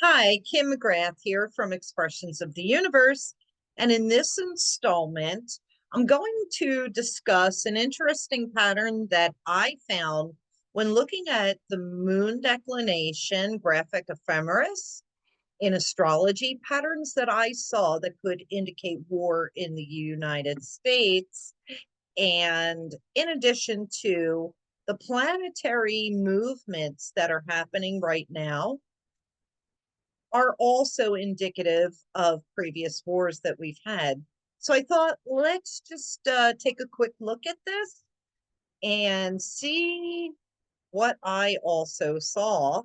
Hi, Kim McGrath here from Expressions of the Universe. And in this installment, I'm going to discuss an interesting pattern that I found when looking at the moon declination graphic ephemeris in astrology, patterns that I saw that could indicate war in the United States. And in addition to the planetary movements that are happening right now, are also indicative of previous wars that we've had. So I thought, let's just take a quick look at this and see what I also saw.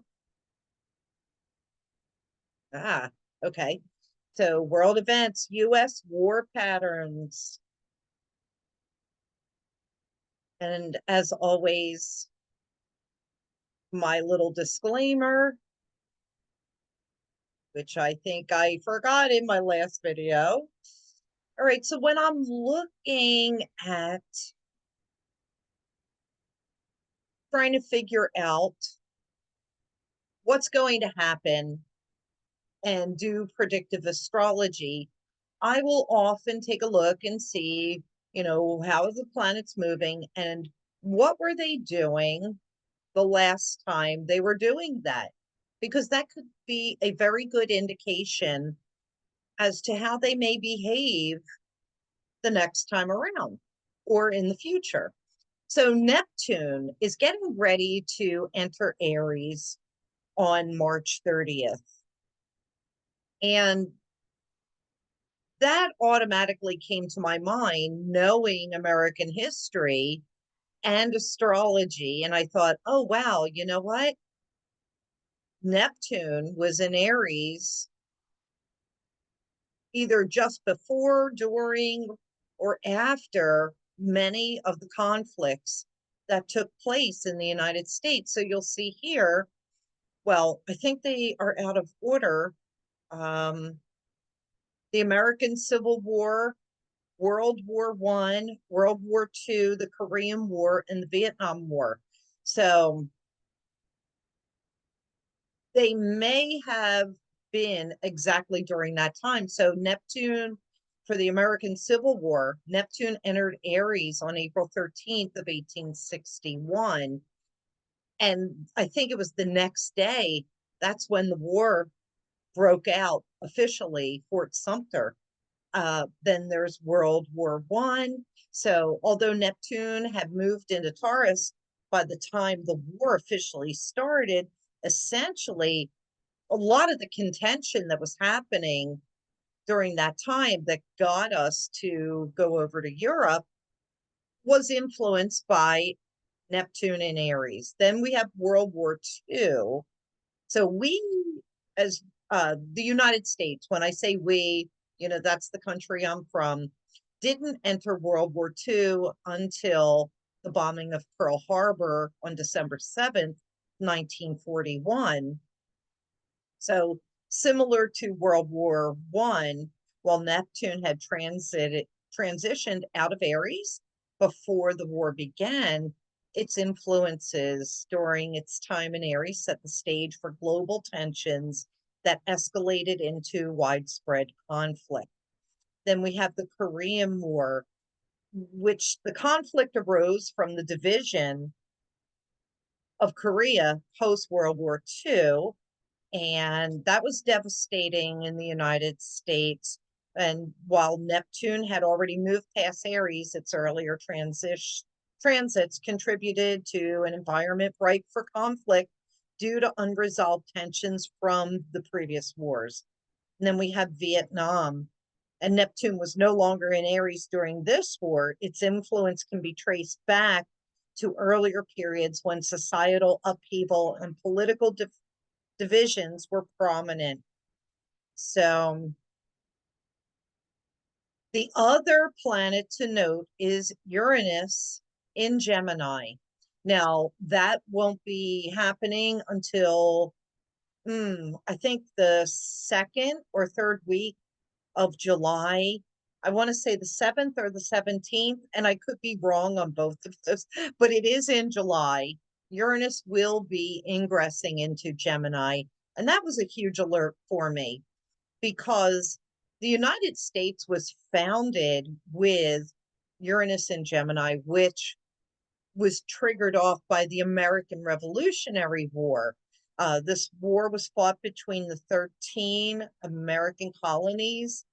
Ah, okay. So, world events, US war patterns. And as always, my little disclaimer, which I think I forgot in my last video. All right, so when I'm looking at trying to figure out what's going to happen and do predictive astrology, I will often take a look and see, how are the planets moving and what were they doing the last time they were doing that? Because that could be a very good indication as to how they may behave the next time around or in the future. So Neptune is getting ready to enter Aries on March 30th. And that automatically came to my mind, knowing American history and astrology. And I thought, oh, wow, you know what? Neptune was in Aries either just before, during, or after many of the conflicts that took place in the United States. So you'll see here, well, I think they are out of order. Um, the American Civil War, World War One, World War Two, the Korean War, and the Vietnam War. So they may have been exactly during that time. So Neptune, for the American Civil War, Neptune entered Aries on April 13th of 1861. And I think it was the next day, that's when the war broke out officially, Fort Sumter. Then there's World War One. So although Neptune had moved into Taurus by the time the war officially started, essentially a lot of the contention that was happening during that time that got us to go over to Europe was influenced by Neptune in Aries. Then we have World War II. So we, as the United States, when I say we, that's the country I'm from, didn't enter World War II until the bombing of Pearl Harbor on December 7th, 1941. So similar to World War One, while Neptune had transitioned out of Aries before the war began, its influences during its time in Aries set the stage for global tensions that escalated into widespread conflict. Then we have the Korean War, which the conflict arose from the division of Korea post World War II, and that was devastating in the United States. And while Neptune had already moved past Aries, its earlier transits contributed to an environment ripe for conflict due to unresolved tensions from the previous wars. And then we have Vietnam, and Neptune was no longer in Aries during this war. Its influence can be traced back to earlier periods when societal upheaval and political divisions were prominent. So the other planet to note is Uranus in Gemini. Now, that won't be happening until I think the second or third week of July. I want to say the 7th or the 17th, and I could be wrong on both of those, but it is in July. Uranus will be ingressing into Gemini, And that was a huge alert for me because the United States was founded with Uranus in Gemini, which was triggered off by the American Revolutionary War. This war was fought between the 13 American colonies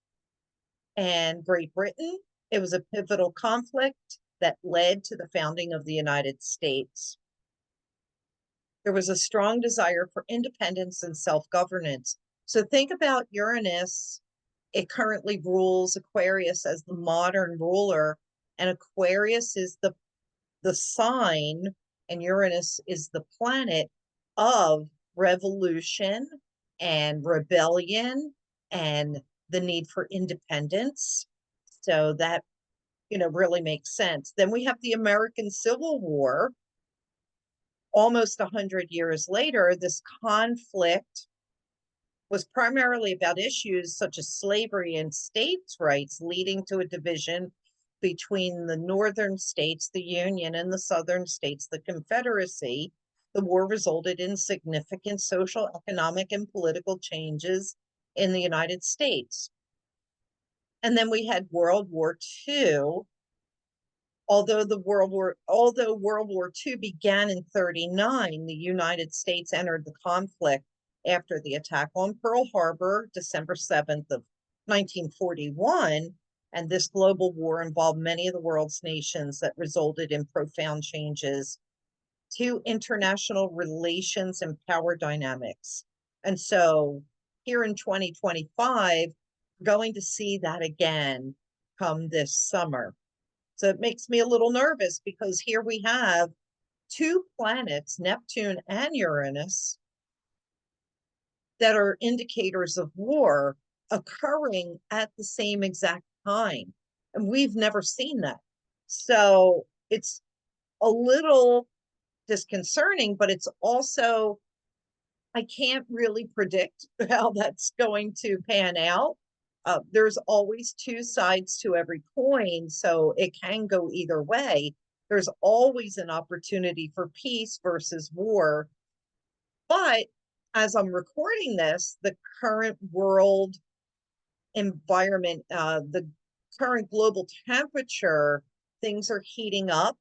and Great Britain. It was a pivotal conflict that led to the founding of the United States. There was a strong desire for independence and self-governance. So think about Uranus. It currently rules Aquarius as the modern ruler, and Aquarius is the sign, and Uranus is the planet of revolution and rebellion and the need for independence. So that, really makes sense. Then we have the American Civil War. Almost 100 years later, this conflict was primarily about issues such as slavery and states' rights, leading to a division between the northern states, the Union, and the southern states, the Confederacy. The war resulted in significant social, economic, and political changes in the United States. And then we had World War II. Although World War II began in 1939, the United States entered the conflict after the attack on Pearl Harbor, December 7th of 1941, and this global war involved many of the world's nations that resulted in profound changes to international relations and power dynamics. And so here in 2025, we're going to see that again come this summer. So it makes me a little nervous because here we have two planets, Neptune and Uranus, that are indicators of war occurring at the same exact time. And we've never seen that. So it's a little disconcerting, but it's also, I can't really predict how that's going to pan out. There's always two sides to every coin, so it can go either way. There's always an opportunity for peace versus war. But as I'm recording this, the current world environment, the current global temperature, things are heating up.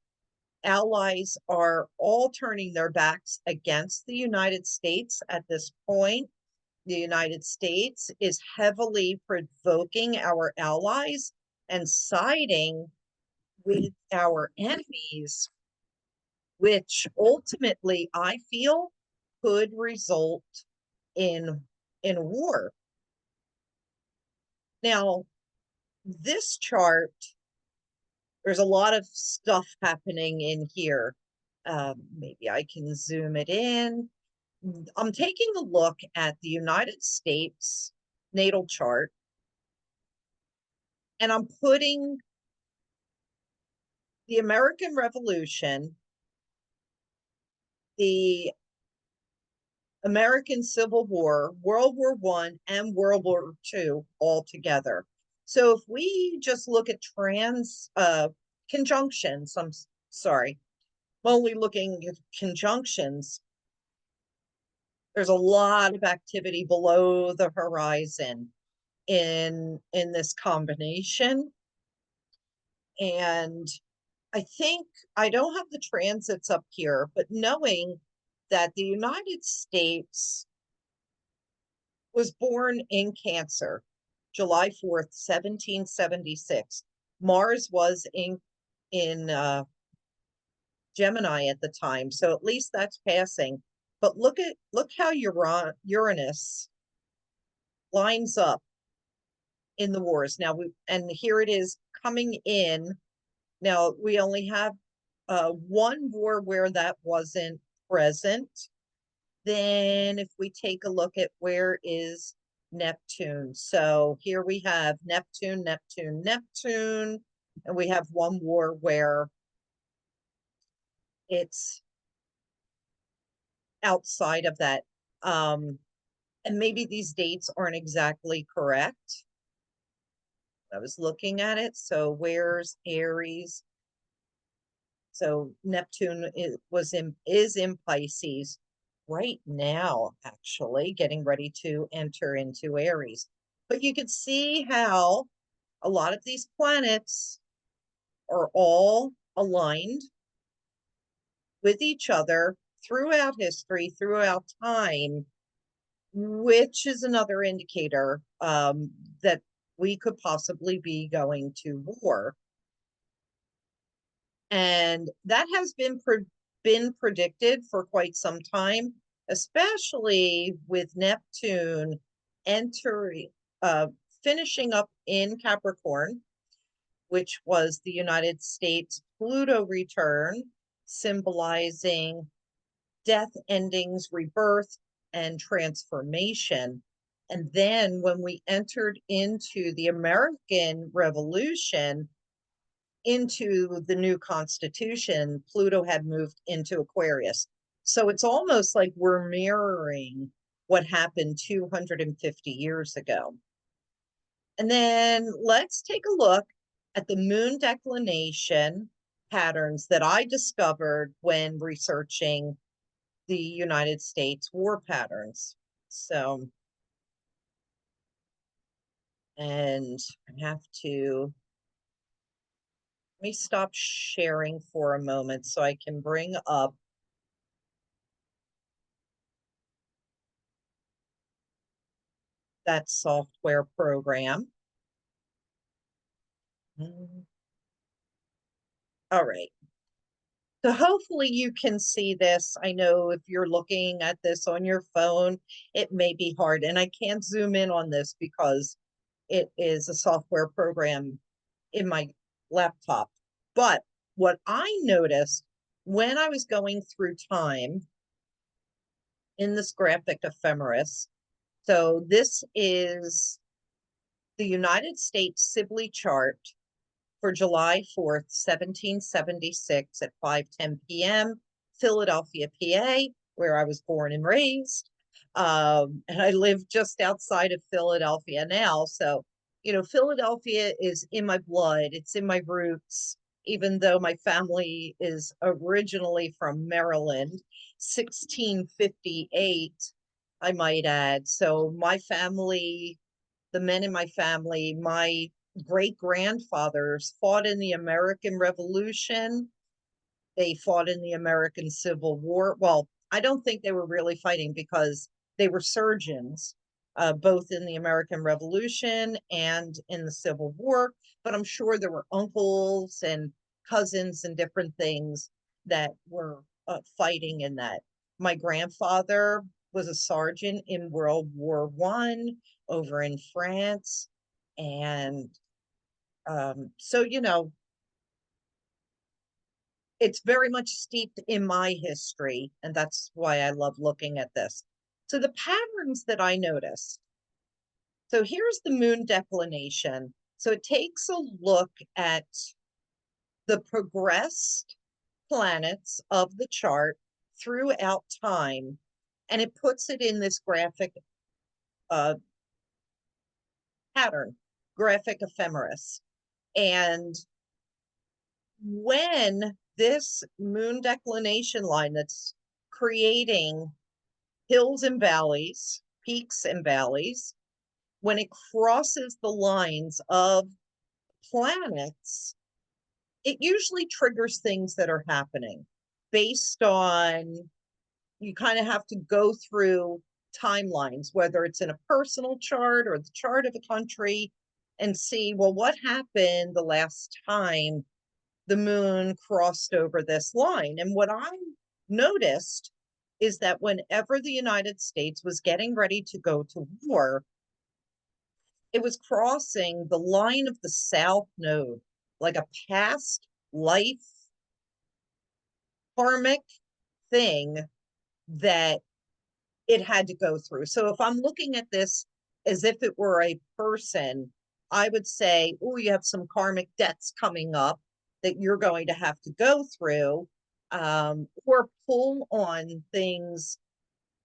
Allies are all turning their backs against the United States at this point. The United States is heavily provoking our allies and siding with our enemies, which ultimately I feel could result in war. Now, this chart, there's a lot of stuff happening in here. Maybe I can zoom it in. I'm taking a look at the United States natal chart, and I'm putting the American Revolution, the American Civil War, World War I, and World War II all together. So if we just look at conjunctions, I'm sorry, only looking at conjunctions, there's a lot of activity below the horizon in this combination. And I think I don't have the transits up here, but knowing that the United States was born in Cancer, July 4th, 1776. Mars was in Gemini at the time, so at least that's passing. But look how Uranus lines up in the wars. Now and here it is coming in. Now we only have one war where that wasn't present. Then if we take a look at where is Neptune. So here we have Neptune, Neptune, Neptune, and we have one war where it's outside of that. And maybe these dates aren't exactly correct. I was looking at it. So where's Aries? So Neptune is in Pisces. right now, actually, getting ready to enter into Aries. But you can see how a lot of these planets are all aligned with each other throughout history, throughout time, which is another indicator that we could possibly be going to war. And that has been predicted for quite some time, especially with Neptune entering, finishing up in Capricorn, which was the United States Pluto return, symbolizing death, endings, rebirth, and transformation. And then when we entered into the American Revolution, into the new Constitution, Pluto had moved into Aquarius. So it's almost like we're mirroring what happened 250 years ago. And then let's take a look at the moon declination patterns that I discovered when researching the United States war patterns. So, and I have to, let me stop sharing for a moment so I can bring up that software program. All right. So hopefully you can see this. I know if you're looking at this on your phone, it may be hard. And I can't zoom in on this because it is a software program in my laptop. But what I noticed when I was going through time in this graphic ephemeris, so this is the United States Sibley chart for July 4th, 1776 at 5:10 p.m., Philadelphia, PA, where I was born and raised. And I live just outside of Philadelphia now. So, Philadelphia is in my blood, it's in my roots, even though my family is originally from Maryland, 1658, I might add. So, my family, the men in my family, my great grandfathers fought in the American Revolution. They fought in the American Civil War. Well, I don't think they were really fighting because they were surgeons, both in the American Revolution and in the Civil War. But I'm sure there were uncles and cousins and different things that were fighting in that. My grandfather was a sergeant in World War I over in France. And so, it's very much steeped in my history, and that's why I love looking at this. So the patterns that I noticed. So here's the moon declination. So it takes a look at the progressed planets of the chart throughout time, and it puts it in this graphic uh, pattern, graphic ephemeris. And when this moon declination line that's creating hills and valleys, peaks and valleys, when it crosses the lines of planets, it usually triggers things that are happening based on, you kind of have to go through timelines, whether it's in a personal chart or the chart of a country, and see, well, what happened the last time the moon crossed over this line. And what I noticed is that whenever the United States was getting ready to go to war, it was crossing the line of the South Node, like a past life karmic thing that it had to go through. So if I'm looking at this as if it were a person, I would say, oh, you have some karmic debts coming up that you're going to have to go through, or pull on things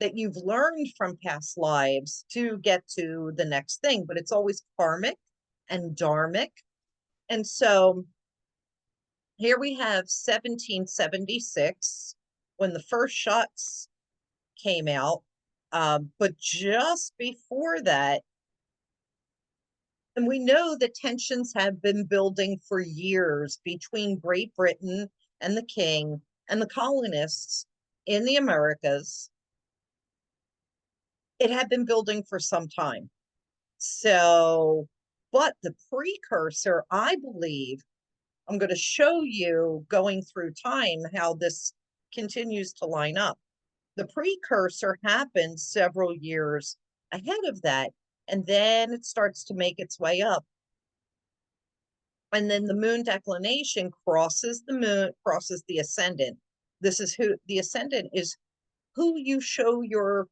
that you've learned from past lives to get to the next thing. But it's always karmic and dharmic. And so here we have 1776, when the first shots came out. But just before that, and we know that tensions have been building for years between Great Britain and the king and the colonists in the Americas. It had been building for some time. So, but the precursor, I believe, I'm going to show you going through time how this continues to line up. The precursor happened several years ahead of that, and then it starts to make its way up. And then the moon declination crosses the moon, crosses the ascendant. This is who the ascendant is, who you show your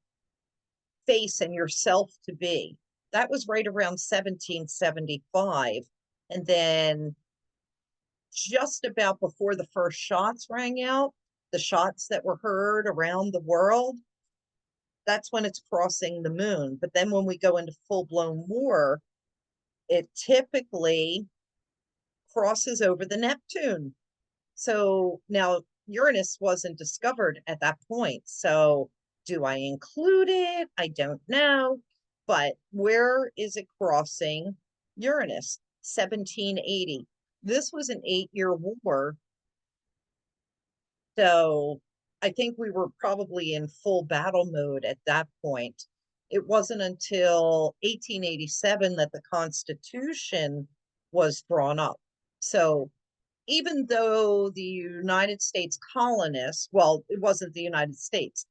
face and yourself to be. That was right around 1775. And then just about before the first shots rang out, the shots that were heard around the world, that's when it's crossing the moon. But then when we go into full-blown war, it typically crosses over the Neptune. So now Uranus wasn't discovered at that point. So do I include it? I don't know. But where is it crossing Uranus? 1780. This was an 8-year war. So I think we were probably in full battle mode at that point. It wasn't until 1887 that the Constitution was drawn up. So even though the United States colonists, well, it wasn't the United States,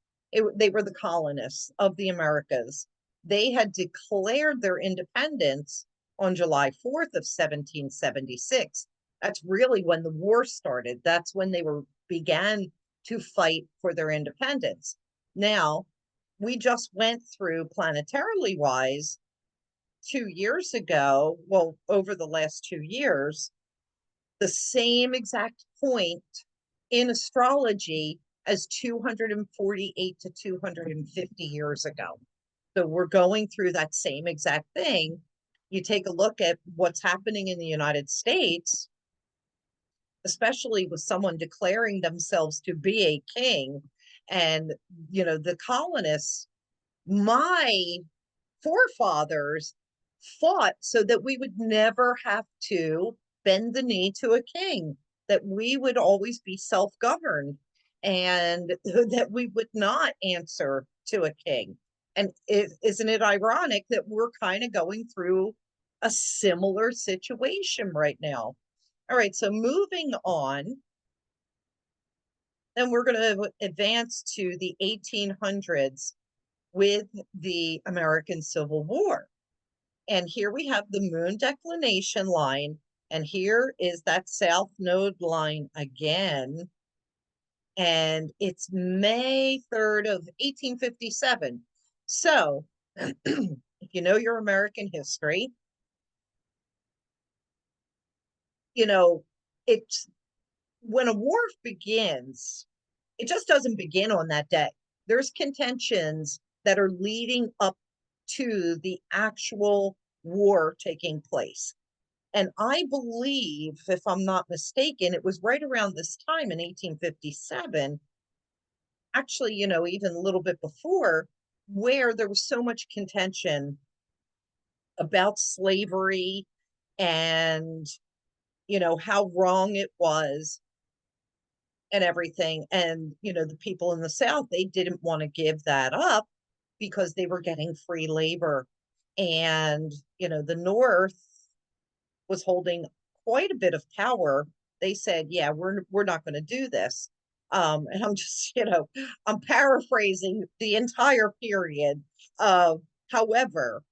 they were the colonists of the Americas. They had declared their independence on July 4th of 1776. That's really when the war started. That's when they began to fight for their independence. Now, we just went through, planetarily wise, 2 years ago, well, over the last 2 years, the same exact point in astrology as 248 to 250 years ago. So we're going through that same exact thing. You take a look at what's happening in the United States, especially with someone declaring themselves to be a king. And, the colonists, my forefathers fought so that we would never have to bend the knee to a king, that we would always be self-governed, and that we would not answer to a king. And isn't it ironic that we're kind of going through a similar situation right now? All right, so moving on, then we're going to advance to the 1800s with the American Civil War. And here we have the moon declination line, and here is that south node line again. And it's May 3rd of 1857. So if you know your American history, it's when a war begins, it just doesn't begin on that day. There's contentions that are leading up to the actual war taking place. And I believe, if I'm not mistaken, it was right around this time in 1857, actually, even a little bit before, where there was so much contention about slavery and, how wrong it was and everything. And, the people in the South, they didn't want to give that up because they were getting free labor. And, the North was holding quite a bit of power. They said, yeah, we're not going to do this. And I'm just, I'm paraphrasing the entire period. However,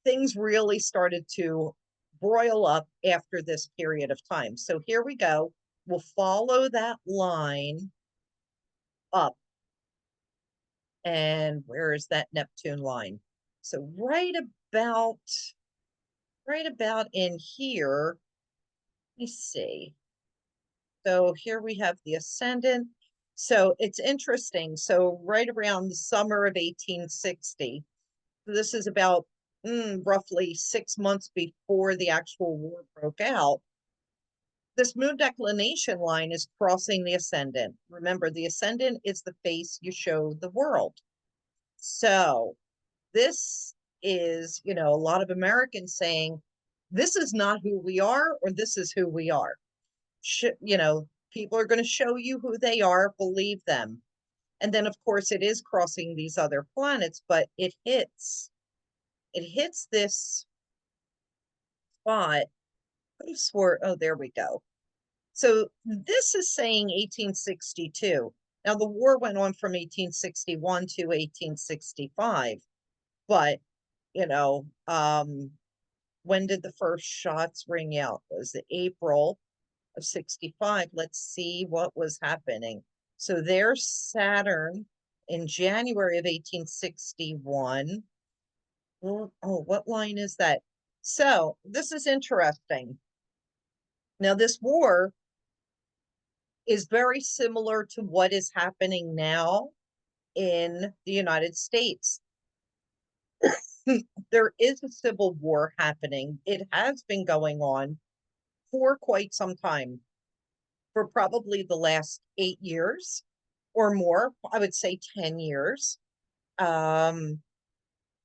things really started to broil up after this period of time. So here we go. We'll follow that line up. And where is that Neptune line? So right about in here, let me see. So here we have the ascendant. So it's interesting. So right around the summer of 1860, this is about roughly 6 months before the actual war broke out. this moon declination line is crossing the ascendant. Remember, the ascendant is the face you show the world. So this is, a lot of Americans saying, this is not who we are, or this is who we are. People are going to show you who they are, believe them. And then, of course, it is crossing these other planets, but it hits this spot. I could have swore, oh, there we go. So this is saying 1862. Now, the war went on from 1861 to 1865, but, when did the first shots ring out? Was it April of 65? Let's see what was happening. So there's Saturn in January of 1861. Oh, what line is that? So this is interesting. Now, this war is very similar to what is happening now in the United States. There is a civil war happening. It has been going on for quite some time, for probably the last 8 years or more. I would say 10 years,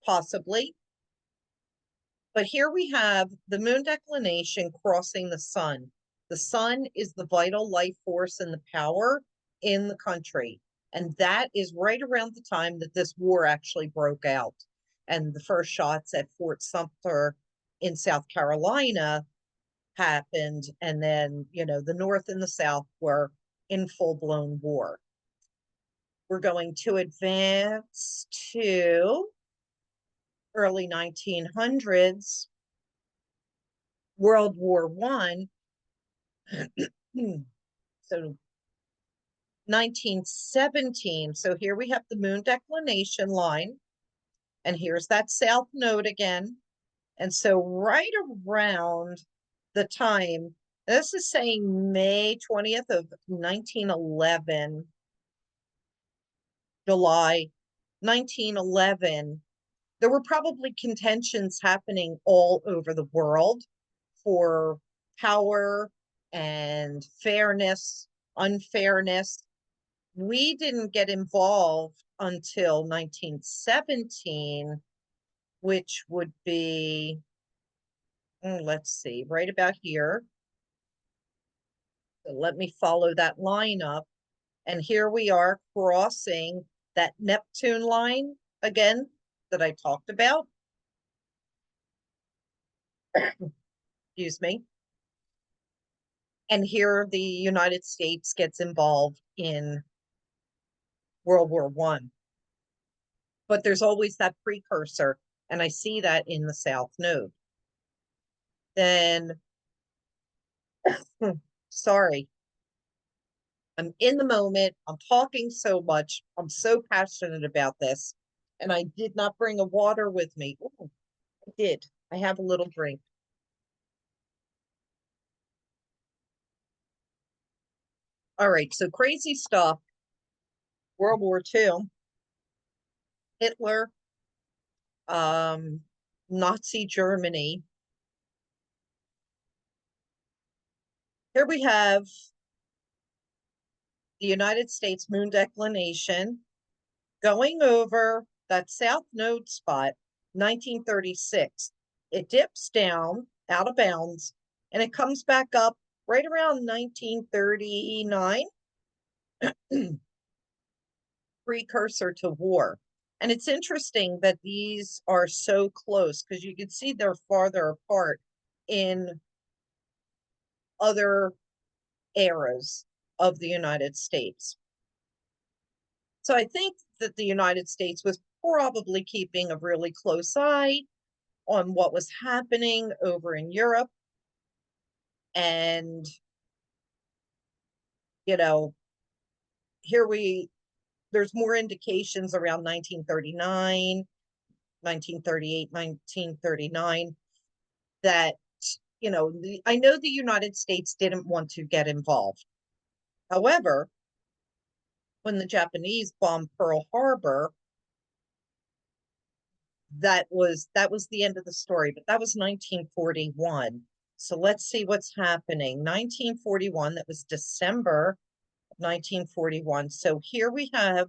possibly. But here we have the moon declination crossing the sun. The sun is the vital life force and the power in the country. And that is right around the time that this war actually broke out. And the first shots at Fort Sumter in South Carolina happened. And then, the North and the South were in full-blown war. We're going to advance to early 1900s, World War I. So 1917. So here we have the moon declination line. And here's that south node again. And so right around the time, this is saying May 20th of 1911, July 1911, there were probably contentions happening all over the world for power and fairness, unfairness. We didn't get involved until 1917, which would be, let's see, right about here. So let me follow that line up. And here we are crossing that Neptune line again that I talked about. Excuse me. And here the United States gets involved in World War I. But there's always that precursor, and I see that in the South Node. Then, sorry, I'm in the moment. I'm talking so much. I'm so passionate about this. And I did not bring a water with me. Ooh, I did. I have a little drink. All right, so crazy stuff. World War II, Hitler, Nazi Germany. Here we have the United States moon declination going over that South Node spot, 1936. It dips down out of bounds and it comes back up right around 1939, precursor to war. And it's interesting that these are so close because you can see they're farther apart in other eras of the United States. So I think that the United States was probably keeping a really close eye on what was happening over in Europe. And, there's more indications around 1939, 1938, 1939 that, I know the United States didn't want to get involved. However, when the Japanese bombed Pearl Harbor, that was the end of the story, but that was 1941. So let's see what's happening. 1941, that was December 1941. So here we have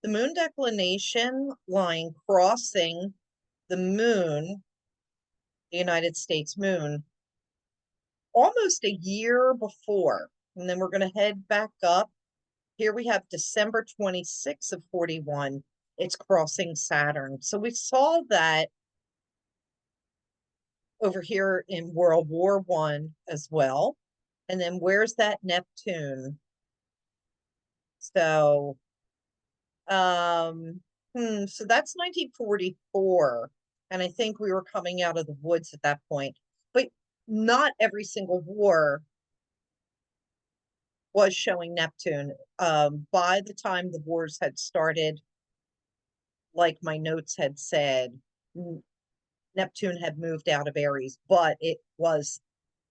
the moon declination line crossing the moon, the United States moon, almost a year before. And then we're going to head back up. Here we have December 26th of 41. It's crossing Saturn. So we saw that over here in World War I as well. And then where's that Neptune? So, so that's 1944. And I think we were coming out of the woods at that point. But not every single war was showing Neptune. By the time the wars had started, like my notes had said, Neptune had moved out of Aries, but it was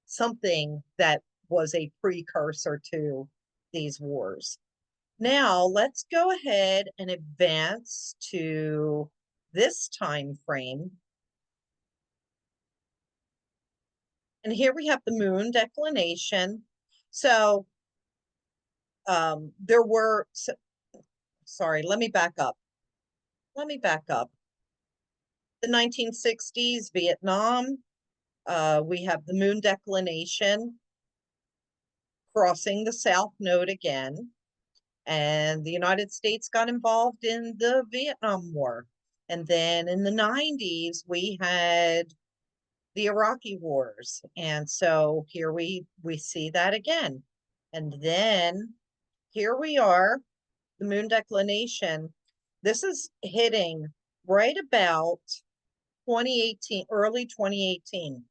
something that was a precursor to these wars. Now let's go ahead and advance to this time frame. And here we have the moon declination. So there were, sorry, let me back up. The 1960s, Vietnam, we have the moon declination crossing the South Node again. And the United States got involved in the Vietnam War. And then in the 90s, we had the Iraqi wars. And so here we see that again. And then here we are, the moon declination. This is hitting right about 2018, early 2018,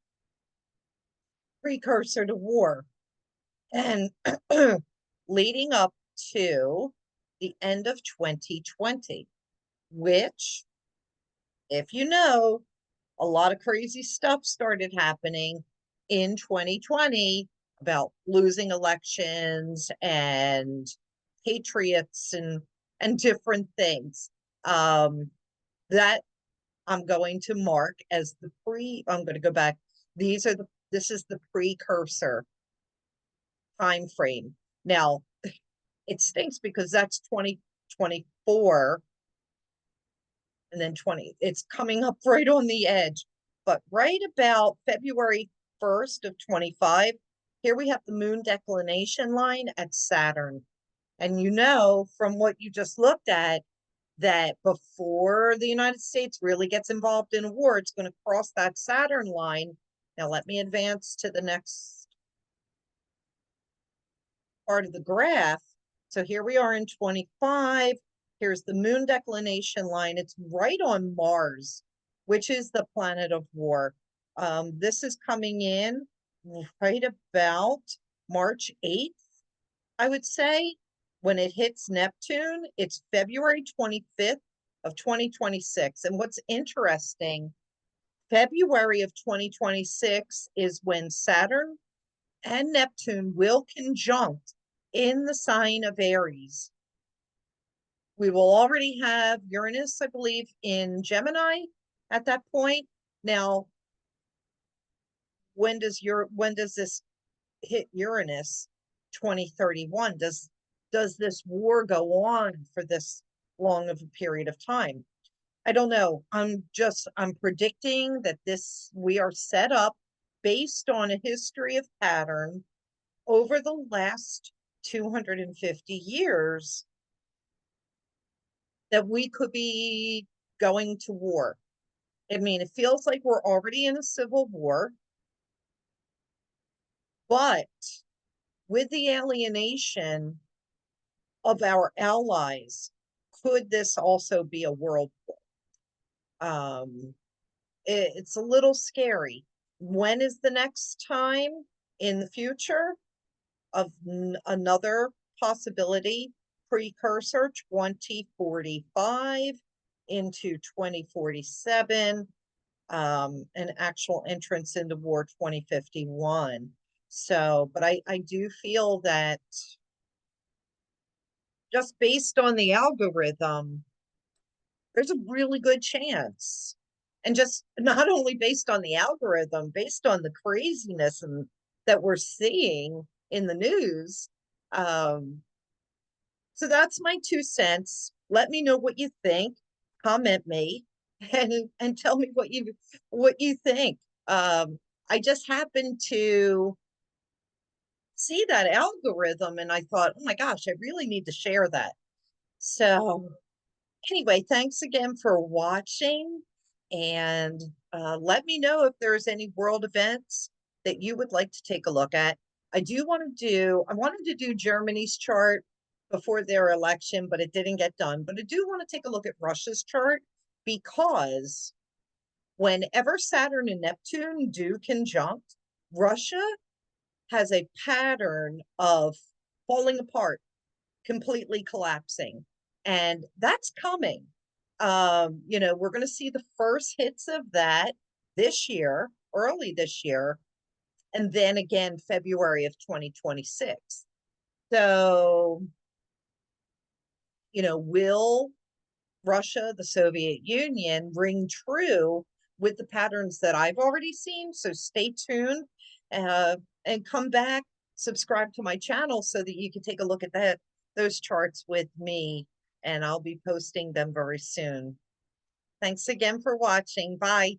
precursor to war. And leading up to the end of 2020, which, if you know, a lot of crazy stuff started happening in 2020 about losing elections and patriots and different things. That I'm going to mark as I'm going to go back. This is the precursor time frame. Now, it stinks because that's 2024 and then 20. It's coming up right on the edge. But right about February 1st of 25, here we have the moon declination line at Saturn. And you know from what you just looked at that before the United States really gets involved in a war, it's going to cross that Saturn line. Now let me advance to the next part of the graph. So here we are in 25. Here's the moon declination line. It's right on Mars, which is the planet of war. This is coming in right about March 8th, I would say. When it hits Neptune, it's February 25th of 2026. And what's interesting, February of 2026 is when Saturn and Neptune will conjunct in the sign of Aries. We will already have Uranus, I believe, in Gemini at that point. Now, when does this hit Uranus? 2031. Does this war go on for this long of a period of time? I don't know. I'm predicting that we are set up based on a history of pattern over the last 250 years that we could be going to war. I mean, it feels like we're already in a civil war, but with the alienation of our allies, could this also be a world war? It's a little scary. When is the next time in the future of another possibility? Precursor 2045 into 2047, an actual entrance into war 2051. So, but I do feel that just based on the algorithm, there's a really good chance. and just not only based on the algorithm, based on the craziness and that we're seeing in the news. Um, so that's my 2 cents. Let me know what you think. Comment me and tell me what you think. I just happened to see that algorithm and I thought, oh my gosh, I really need to share that. So anyway, thanks again for watching, and let me know if there's any world events that you would like to take a look at. I wanted to do Germany's chart before their election, but it didn't get done. But I do want to take a look at Russia's chart because whenever Saturn and Neptune do conjunct, Russia has a pattern of falling apart, completely collapsing. And that's coming. We're going to see the first hits of that this year, early this year, and then again February of 2026. So, will Russia, the Soviet Union, ring true with the patterns that I've already seen? So stay tuned uh, and come back, subscribe to my channel so that you can take a look at those charts with me, and I'll be posting them very soon. Thanks again for watching. Bye.